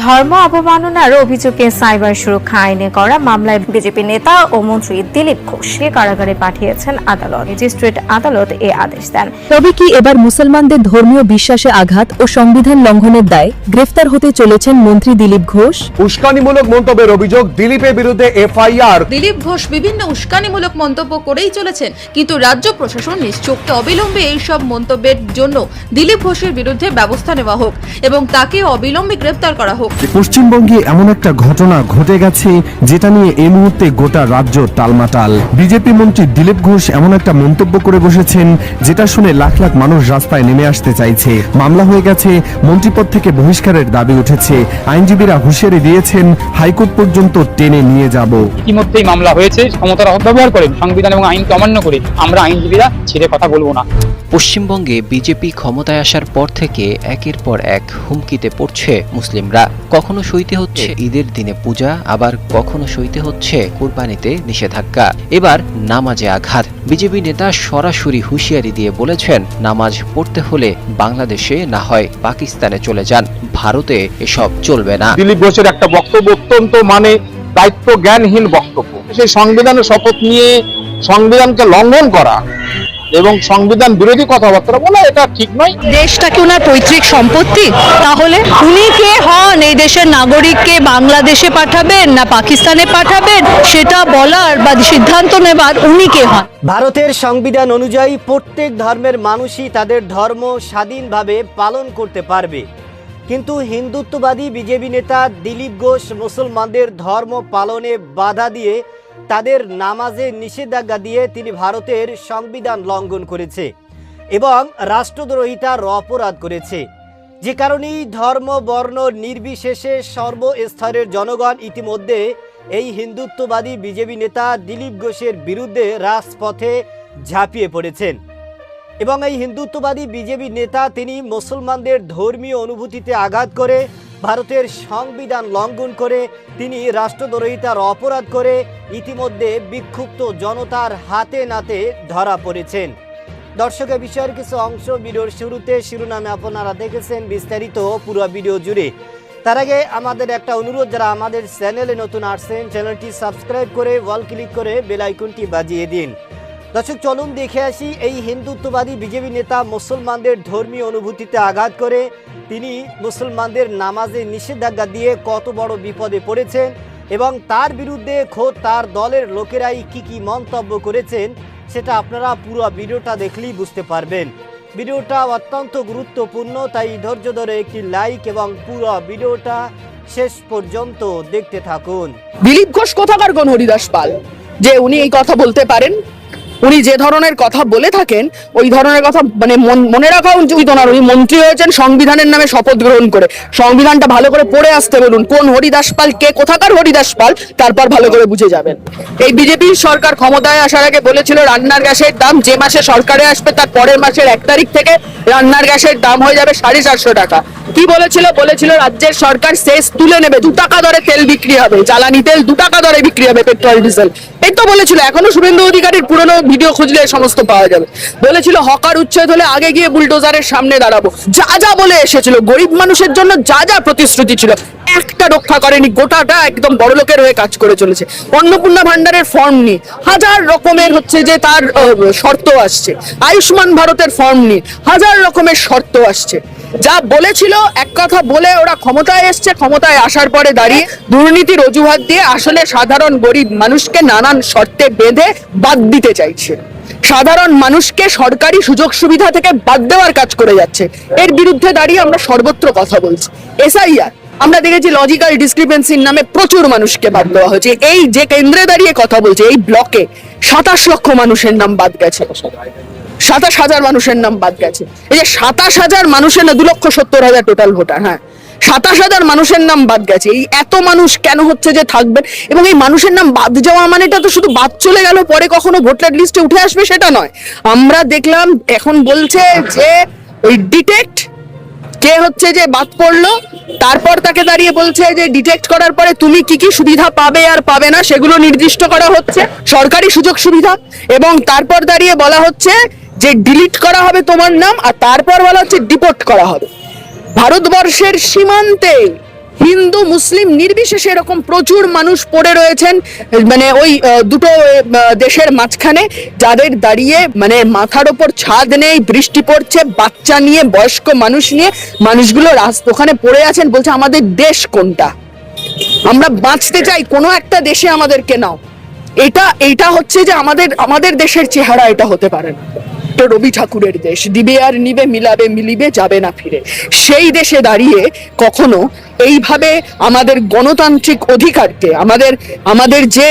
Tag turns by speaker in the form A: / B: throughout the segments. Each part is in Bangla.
A: ধর্ম অবমাননার অভিযোগে সাইবার সুরক্ষা আইনে করা মামলায় বিজেপি নেতা ও মন্ত্রী দিলীপ ঘোষকে কারাগারে পাঠিয়েছেন আদালত। ম্যাজিস্ট্রেট আদালত এ আদেশ দেন।
B: তবে কি এবার মুসলমানদের ধর্মীয় বিশ্বাসে আঘাত ও সংবিধান লঙ্ঘনের দায়ে গ্রেফতার হতে চলেছেন মন্ত্রী দিলীপ ঘোষ?
C: উস্কানিমূলক মন্তব্যের অভিযোগ, দিলীপের বিরুদ্ধে এফআইআর।
D: দিলীপ ঘোষ বিভিন্ন উস্কানিমূলক মন্তব্য করেই চলেছেন, কিন্তু রাজ্য প্রশাসন নিশ্চুপ। অবিলম্বে এইসব মন্তব্যের জন্য দিলীপ ঘোষের বিরুদ্ধে ব্যবস্থা নেওয়া হোক এবং তাকে অবিলম্বে গ্রেফতার করা হোক।
E: পশ্চিমবঙ্গে এমন একটা ঘটনা ঘটে গেছে যেটা নিয়ে এই মুহূর্তে গোটা রাজ্য টালমাটাল। বিজেপি মন্ত্রী দিলীপ ঘোষ এমন একটা মন্তব্য করে বসেছেন যেটা শুনে লাখ লাখ মানুষ রাস্তায় নেমে আসতে চাইছে। মামলা হয়ে গেছে, মন্ত্রিপদ থেকে বহিষ্কারের দাবি উঠেছে। আইনজীবীরা হুঁশিয়ারি দিয়েছেন হাইকোর্ট পর্যন্ত টেনে নিয়ে যাব।
F: ইতিমধ্যেই মামলা হয়েছে, ক্ষমতার অপব্যবহার করে সংবিধান এবং আইনকে অমান্য করে আমরা আইনজীবীরা ছেড়ে কথা বলবো না।
G: পশ্চিমবঙ্গে বিজেপি ক্ষমতায় আসার পর থেকে একের পর এক হুমকিতে পড়ছে মুসলিমরা। কখনো সইতে হচ্ছে ঈদের দিনে পূজা, আবার কখনো সইতে হচ্ছে কুরবানিতে নিষেধাজ্ঞা, এবার নামাজে আঘাত। বিজেপি নেতা সরাসরি হুঁশিয়ারি দিয়ে বলেছেন, নামাজ পড়তে হলে বাংলাদেশে না হয় পাকিস্তানে চলে যান, ভারতে এসব চলবে না।
C: দিলীপ ঘোষের একটা বক্তব্য অত্যন্ত দায়িত্ব জ্ঞানহীন বক্তব্য। সেই সংবিধানের শপথ নিয়ে সংবিধানকে লঙ্ঘন করা এবং সংবিধান বিরোধী কথাবার্তা বলা, এটা ঠিক নয়।
H: দেশটা কি ওনার পৈতৃক সম্পত্তি? তাহলে উনি কে হন? এই দেশের নাগরিককে বাংলাদেশে পাঠাবেন না পাকিস্তানে পাঠাবেন, সেটা বলার বা সিদ্ধান্ত নেবার উনি কে হন?
I: ভারতের সংবিধান অনুযায়ী প্রত্যেক ধর্মের মানুষই তাদের ধর্ম স্বাধীনভাবে পালন করতে পারবে, কিন্তু হিন্দুত্ববাদী বিজেপি নেতা দিলীপ ঘোষ মুসলমানদের ধর্ম পালনে বাধা দিয়ে তাদের নামাজে নিষেধাজ্ঞা দিয়ে তিনি ভারতের সংবিধান লঙ্ঘন করেছে এবং রাষ্ট্রদ্রোহিতার অপরাধ করেছে। যে কারণেই ধর্ম বর্ণ নির্বিশেষে সর্বস্তরের জনগণ ইতিমধ্যে এই হিন্দুত্ববাদী বিজেপি নেতা দিলীপ ঘোষের বিরুদ্ধে রাজপথে ঝাঁপিয়ে পড়েছেন এবং এই হিন্দুত্ববাদী বিজেপি নেতা তিনি মুসলমানদের ধর্মীয় অনুভূতিতে আঘাত করে, ভারতের সংবিধান লঙ্ঘন করে, তিনি রাষ্ট্রদ্রোহিতার অপরাধ করে ইতিমধ্যে বিক্ষুব্ধ জনতার হাতে নাতে ধরা পড়েছেন। দর্শকের বিষয়ের কিছু অংশ ভিডিওর শুরুতে শিরোনামে আপনারা দেখেছেন, বিস্তারিত পুরো ভিডিও জুড়ে। তার আগে আমাদের একটা অনুরোধ, যারা আমাদের চ্যানেলে নতুন আসছেন চ্যানেলটি সাবস্ক্রাইব করে ওয়াল ক্লিক করে বেল আইকনটি বাজিয়ে দিন। দর্শক চলুন দেখে আসি এই হিন্দুত্ববাদী বিজেপি নেতা মুসলমানদের ধর্মীয় অনুভূতিতে আঘাত করে তিনি মুসলমানদের নামাজে নিষেধাজ্ঞা দিয়ে কত বড় বিপদে পড়েছেন এবং তার বিরুদ্ধে খোদ তার দলের লোকেরাই কি মন্তব্য করেছেন সেটা আপনারা পুরো ভিডিওটা দেখলেই বুঝতে পারবেন। ভিডিওটা অত্যন্ত গুরুত্বপূর্ণ, তাই ধৈর্য ধরে একটি লাইক এবং পুরো ভিডিওটা শেষ পর্যন্ত দেখতে থাকুন।
H: দিলীপ ঘোষ কোথাকার কোন হরিদাস পাল যে উনি এই কথা বলতে পারেন? উনি যে ধরনের কথা বলে থাকেন ওই ধরনের কথা মনে রাখা উচিত ওনার। উনি মন্ত্রী হয়েছেন সংবিধানের নামে শপথ গ্রহণ করে। সংবিধানটা ভালো করে পড়ে আসতে বলুন, কোন হরিদাস পাল কে কোথাকার হরিদাস পাল, তারপর ভালো করে বুঝে যাবেন। এই বিজেপির সরকার ক্ষমতায় আসার আগে বলেছিল রান্নার গ্যাসের দাম যে মাসে সরকারে আসবে তার পরের মাসের 1 তারিখ থেকে রান্নার গ্যাসের দাম হয়ে যাবে 450 টাকা। কি বলেছিল রাজ্যের সরকার সেস তুলে নেবে, 2 টাকা দরে তেল বিক্রি হবে, জ্বালানি তেল 2 টাকা দরে বিক্রি হবে, পেট্রোল ডিজেল। এই তো বলেছিল। এখনো শুভেন্দু অধিকারীর পুরনো ভিডিও খুঁজলে সমস্ত পাওয়া যাবে। বলেছিল হকার উচ্ছেদ হলে আগে গিয়ে বুলডোজারের সামনে দাঁড়াবো। যা বলে এসেছিল, গরিব মানুষের জন্য যা প্রতিশ্রুতি ছিল একটা রক্ষা করেনি, গোটাটা একদম বড় লোকের হয়ে কাজ করে চলেছে। অন্নপূর্ণা ভান্ডারের ফর্ম নিয়ে হাজার রকমের যে তার শর্ত আসছে, আয়ুষ্মান ভারতের ফর্ম নিয়ে হাজার রকমের শর্ত আসছে। যা বলেছিল এক কথা বলে ওরা ক্ষমতায় এসছে, ক্ষমতায় আসার পরে দাঁড়িয়ে দুর্নীতির অজুহাত দিয়ে আসলে সাধারণ গরিব মানুষকে নানান শর্তে বেঁধে বাদ দিতে চাইছে। সাধারণ মানুষকে সরকারি সুযোগ সুবিধা থেকে বাদ দেওয়ার কাজ করে যাচ্ছে। এর বিরুদ্ধে দাঁড়িয়ে আমরা সর্বত্র কথা বলছি। এসআইআর আমরা দেখেছি লজিক্যাল ডিসক্রিপেন্সির নামে প্রচুর মানুষকে বাদ দেওয়া হয়েছে। এই যে কেন্দ্রে দাঁড়িয়ে কথা বলছে, এই ব্লকে 27 লক্ষ মানুষের নাম বাদ গেছে, 27,000 মানুষের নাম বাদ গেছে। এই যে 27,000 মানুষের না 2,70,000 টোটাল ভোটার, হ্যাঁ 27,000 মানুষের নাম বাদ গেছে। এই এত মানুষ কেন হচ্ছে যে থাকবেন? এবং এই মানুষের নাম বাদ যাওয়া মানেটা তো শুধু বাদ চলে গেল পরে কখনো ভোটার লিস্টে উঠে আসবে সেটা নয়। আমরা দেখলাম এখন বলছে যে ওই ডিটেক্ট কে হচ্ছে যে বাদ পড়লো, তারপর তাকে দাঁড়িয়ে বলছে যে ডিটেক্ট করার পরে তুমি কি সুবিধা পাবে আর পাবে না সেগুলো নির্দিষ্ট করা হচ্ছে, সরকারি সুযোগ সুবিধা। এবং তারপর দাঁড়িয়ে বলা হচ্ছে যে ডিলিট করা হবে তোমার নাম, আর তারপর বলা হচ্ছে ডিপোর্ট করা হবে। ভারতবর্ষের সীমান্তে হিন্দু মুসলিম নির্বিশেষে এরকম প্রচুর মানুষ পড়ে রয়েছেন, মানে ওই দুটো দেশের মাঝখানে, যাদের দাঁড়িয়ে মানে মাথার ওপর ছাদ নেই, বৃষ্টি পড়ছে, বাচ্চা নিয়ে বয়স্ক মানুষ নিয়ে মানুষগুলো ওখানে পড়ে আছেন, বলছে আমাদের দেশ কোনটা, আমরা বাঁচতে চাই, কোনো একটা দেশে আমাদেরকে নাও। এটা হচ্ছে যে আমাদের দেশের চেহারা এটা হতে পারে না। তো রবি ঠাকুরের দেশ, দিবে আর নিবে, মিলাবে মিলিবে, যাবে না ফিরে, সেই দেশে দাঁড়িয়ে কখনো এইভাবে আমাদের গণতান্ত্রিক অধিকারকে, আমাদের যে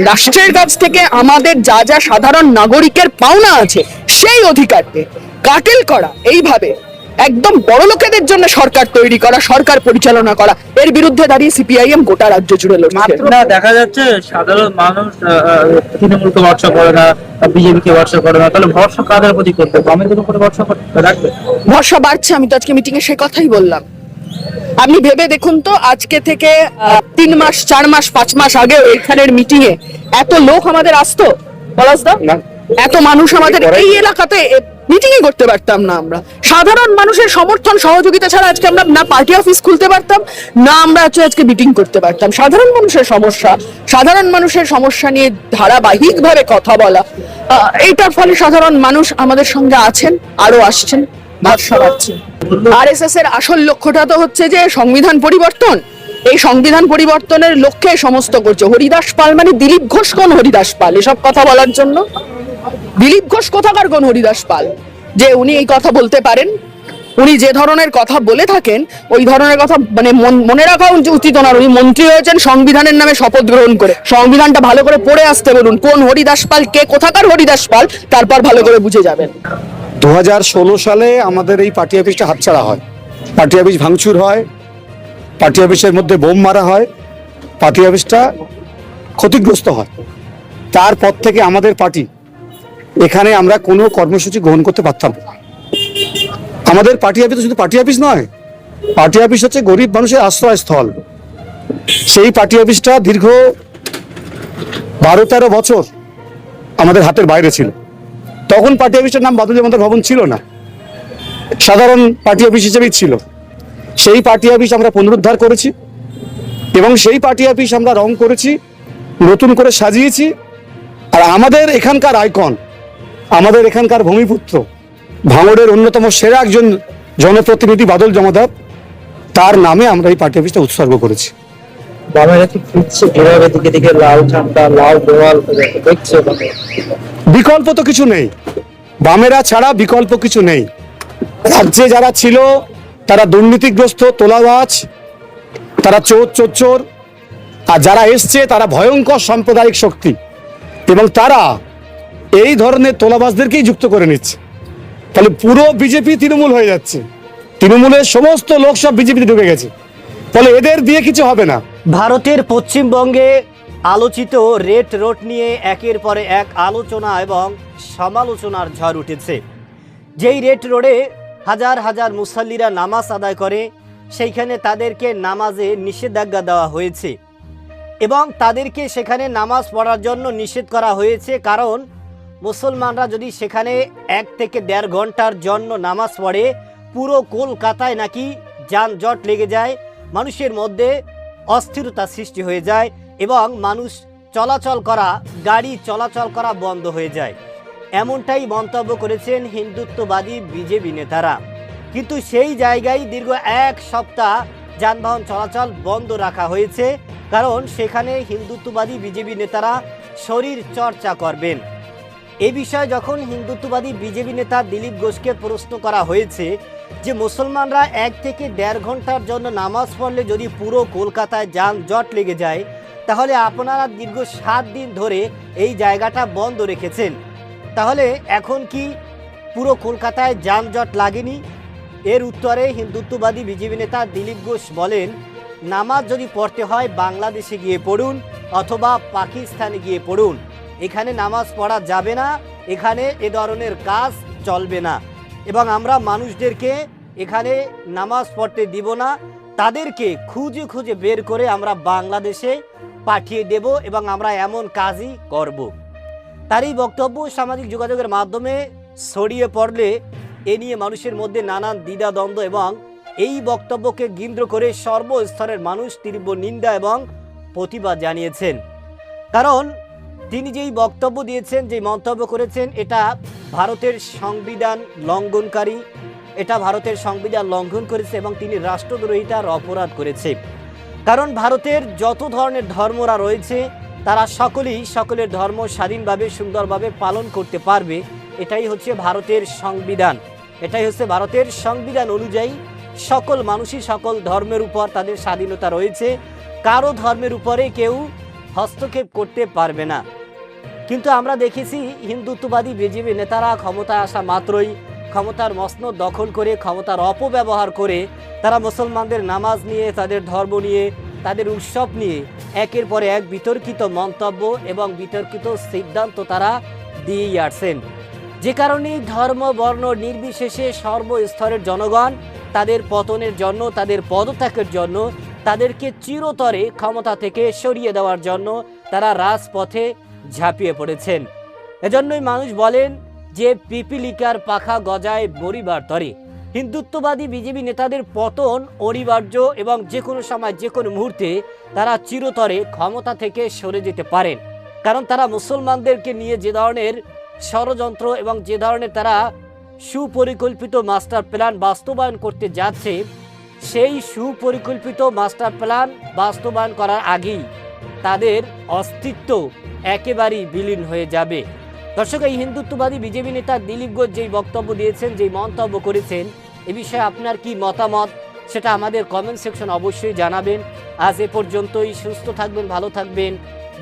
H: রাষ্ট্রের কাছ থেকে আমাদের যা যা সাধারণ নাগরিকের পাওনা আছে সেই অধিকারকে কাটেল করা, এইভাবে একদম বড় লোকেদের জন্য সরকার তৈরি করা, সরকার পরিচালনা করা, এর বিরুদ্ধে দাঁড়িয়ে সিপিআইএম গোটা রাজ্য জুড়ে লড়ছে।
J: না, দেখা যাচ্ছে সাধারণ মানুষ তৃণমূলকে ভরসা করে না, বিজেপিকে ভরসা করে না, তাহলে ভরসা কাদের প্রতি করবে? বামেদের উপরে ভরসা রাখবে?
H: ভরসা বাড়ছে, আমি তো আজকে মিটিং এ সে কথাই বললাম। আপনি ভেবে দেখুন তো, আজকে থেকে 3 মাস 4 মাস 5 মাস আগে এখানের মিটিং এ এত লোক আমাদের আসতো? পলাশদা, এত মানুষ আমাদের এই এলাকাতে মিটিং করতে পারতাম না আমরা। সাধারণ মানুষের সমর্থন সহযোগিতা ছাড়া আজকে আমরা না পার্টি অফিস খুলতে পারতাম, না আমরা আজকে মিটিং করতে পারতাম। সাধারণ মানুষের সমস্যা নিয়ে ধারাবাহিকভাবে কথা বলা, এইটার ফলে সাধারণ মানুষ আমাদের সঙ্গে আছেন, আরো আসছেন, ভরসা পাচ্ছেন। আরএসএস এর আসল লক্ষ্যটা তো হচ্ছে যে সংবিধান পরিবর্তন। এই সংবিধান পরিবর্তনের লক্ষ্যে সমস্ত করছে। হরিদাস পাল মানে দিলীপ ঘোষ কোন হরিদাস পাল এসব কথা বলার জন্য? দিলীপ ঘোষ কোথাকার কোন হরিদাস পাল যে উনি এই কথা বলতে পারেন? উনি যে ধরনের কথা বলে থাকেন ওই ধরনের কথা মানে মনে রাখা উচিত ওনার। উনি মন্ত্রী হয়েছেন সংবিধানের নামে শপথ গ্রহণ করে। সংবিধানটা ভালো করে পড়ে আসতে বলুন, কোন হরিদাস পাল, কে কোথাকার হরিদাস পাল, তারপর ভালো করে বুঝে যাবেন।
K: 2016 সালে আমাদের এই পার্টি অফিসটা হাতছাড়া হয়, পার্টি অফিস ভাঙচুর হয়, পার্টি অফিসের মধ্যে বোম মারা হয়, পার্টি অফিসটা ক্ষতিগ্রস্ত হয়। তারপর থেকে আমাদের পার্টি এখানে আমরা কোনো কর্মসূচি গ্রহণ করতে পারতাম না। আমাদের পার্টি অফিস শুধু পার্টি অফিস নয়, পার্টি অফিস হচ্ছে গরিব মানুষের আশ্রয়স্থল। সেই পার্টি অফিসটা দীর্ঘ 12-13 বছর আমাদের হাতের বাইরে ছিল। তখন পার্টি অফিসের নাম বাদল জামাদার ভবন ছিল না, সাধারণ পার্টি অফিস হিসেবেই ছিল। সেই পার্টি অফিস আমরা পুনরুদ্ধার করেছি এবং সেই পার্টি অফিস আমরা রং করেছি, নতুন করে সাজিয়েছি। আর আমাদের এখানকার আইকন, আমাদের এখানকার ভূমিপুত্র, ভাঙড়ের অন্যতম সেরা একজন জনপ্রতিনিধি বাদল জমাদার, তার নামে আমরা এই পার্টি অফিসটা উৎসর্গ করেছি। বিকল্প তো কিছু নেই, বামেরা ছাড়া বিকল্প কিছু নেই। রাজ্যে যারা ছিল তারা দুর্নীতিগ্রস্ত, তোলাবাজ, তারা চোর, আর যারা এসছে তারা ভয়ঙ্কর সাম্প্রদায়িক শক্তি, এবং তারা এই ধরনের তোলাবাজদেরকেই যুক্ত করে নিচ্ছে। তাহলে পুরো বিজেপি তৃণমূল হয়ে যাচ্ছে, তৃণমূলের সমস্ত লোক সব বিজেপিতে ঢুকে গেছে, ফলে এদের দিয়ে কিছু হবে না।
I: ভারতের পশ্চিমবঙ্গে আলোচিত রেড রোড নিয়ে একের পরে এক আলোচনা এবং সমালোচনার ঝড় উঠেছে। যেই রেড রোডে হাজার হাজার মুসল্লিরা নামাজ আদায় করে, সেইখানে তাদেরকে নামাজে নিষেধাজ্ঞা দেওয়া হয়েছে এবং তাদেরকে সেখানে নামাজ পড়ার জন্য নিষেধ করা হয়েছে। কারণ মুসলমানরা যদি সেখানে 1 থেকে 1.5 ঘন্টার জন্য নামাজ পড়ে, পুরো কলকাতায় নাকি যানজট লেগে যায়, মানুষের মধ্যে অস্থিরতা সৃষ্টি হয়ে যায় এবং মানুষ চলাচল করা, গাড়ি চলাচল করা বন্ধ হয়ে যায়। এমনটাই মন্তব্য করেছেন হিন্দুত্ববাদী বিজেপি নেতারা। কিন্তু সেই জায়গায় দীর্ঘ 1 সপ্তাহ যানবাহন চলাচল বন্ধ রাখা হয়েছে, কারণ সেখানে হিন্দুত্ববাদী বিজেপি নেতারা শরীর চর্চা করবেন। এই বিষয়ে যখন হিন্দুত্ববাদী বিজেপি নেতা দিলীপ ঘোষকে প্রশ্ন করা হয়েছে যে মুসলমানরা 1 থেকে 1.5 ঘন্টার জন্য নামাজ পড়লে যদি পুরো কলকাতায় যানজট লেগে যায়, তাহলে আপনারা দীর্ঘ 7 দিন ধরে এই জায়গাটা বন্ধ রেখেছেন, তাহলে এখন কি পুরো কলকাতায় যানজট লাগেনি? এর উত্তরে হিন্দুত্ববাদী বিজেপি নেতা দিলীপ ঘোষ বলেন, নামাজ যদি পড়তে হয় বাংলাদেশে গিয়ে পড়ুন অথবা পাকিস্তানে গিয়ে পড়ুন, এখানে নামাজ পড়া যাবে না, এখানে এ ধরনের কাজ চলবে না এবং আমরা মানুষদেরকে এখানে নামাজ পড়তে দিব না, তাদেরকে খুঁজে খুঁজে বের করে আমরা বাংলাদেশে পাঠিয়ে দেব এবং আমরা এমন কাজই করব। তার এই বক্তব্য সামাজিক যোগাযোগের মাধ্যমে ছড়িয়ে পড়লে এ নিয়ে মানুষের মধ্যে নানান দ্বিধাদ্বন্দ্ব এবং এই বক্তব্যকে কেন্দ্র করে সর্বস্তরের মানুষ তীব্র নিন্দা এবং প্রতিবাদ জানিয়েছেন। কারণ তিনি যেই বক্তব্য দিয়েছেন, যে মন্তব্য করেছেন, এটা ভারতের সংবিধান লঙ্ঘনকারী, এটা ভারতের সংবিধান লঙ্ঘন করেছে এবং তিনি রাষ্ট্রদ্রোহিতার অপরাধ করেছে। কারণ ভারতের যত ধরনের ধর্মরা রয়েছে তারা সকলেই সকলের ধর্ম স্বাধীনভাবে সুন্দরভাবে পালন করতে পারবে। এটাই হচ্ছে ভারতের সংবিধান। এটাই হচ্ছে ভারতের সংবিধান অনুযায়ী সকল মানুষই সকল ধর্মের উপর তাদের স্বাধীনতা রয়েছে, কারো ধর্মের উপরে কেউ হস্তক্ষেপ করতে পারবে না। কিন্তু আমরা দেখেছি হিন্দুত্ববাদী বিজেপি নেতারা ক্ষমতায় আসা মাত্রই ক্ষমতার মসনদ দখল করে, ক্ষমতার অপব্যবহার করে তারা মুসলমানদের নামাজ নিয়ে, তাদের ধর্ম নিয়ে, তাদের উৎসব নিয়ে একের পর এক বিতর্কিত মন্তব্য এবং বিতর্কিত সিদ্ধান্ত তারা দিয়েই আসছেন। যে কারণে ধর্ম বর্ণ নির্বিশেষে সর্বস্তরের জনগণ তাদের পতনের জন্য, তাদের পদত্যাগের জন্য, তাদেরকে চিরতরে ক্ষমতা থেকে সরিয়ে দেওয়ার জন্য তারা রাজপথে ঝাঁপিয়ে পড়েছেন। এজন্যই মানুষ বলেন যে পিপিলিকার পাখা গজায় মরিবার তরে। হিন্দুত্ববাদী বিজেপি নেতাদের পতন অনিবার্য এবং যে কোনো সময় যে কোনো মুহূর্তে তারা চিরতরে ক্ষমতা থেকে সরে যেতে পারেন। কারণ তারা মুসলমানদেরকে নিয়ে যে ধরনের ষড়যন্ত্র এবং যে ধরনের তারা সুপরিকল্পিত মাস্টার প্ল্যান বাস্তবায়ন করতে যাচ্ছে, সেই সুপরিকল্পিত মাস্টার প্ল্যান বাস্তবায়ন করার আগেই তাদের অস্তিত্ব একেবারেই বিলীন হয়ে যাবে। দর্শক, এই হিন্দুত্ববাদী বিজেপি নেতা দিলীপ ঘোষ যেই বক্তব্য দিয়েছেন, যেই মন্তব্য করেছেন, এ বিষয়ে আপনার কি মতামত সেটা আমাদের কমেন্ট সেকশন অবশ্যই জানাবেন। আজ এ পর্যন্তই। সুস্থ থাকবেন, ভালো থাকবেন।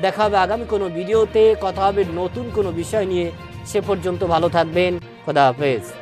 I: দেখা হবে আগামী কোনো ভিডিওতে, কথা হবে নতুন কোনো বিষয় নিয়ে। সে পর্যন্ত ভালো থাকবেন। খোদা হাফেজ।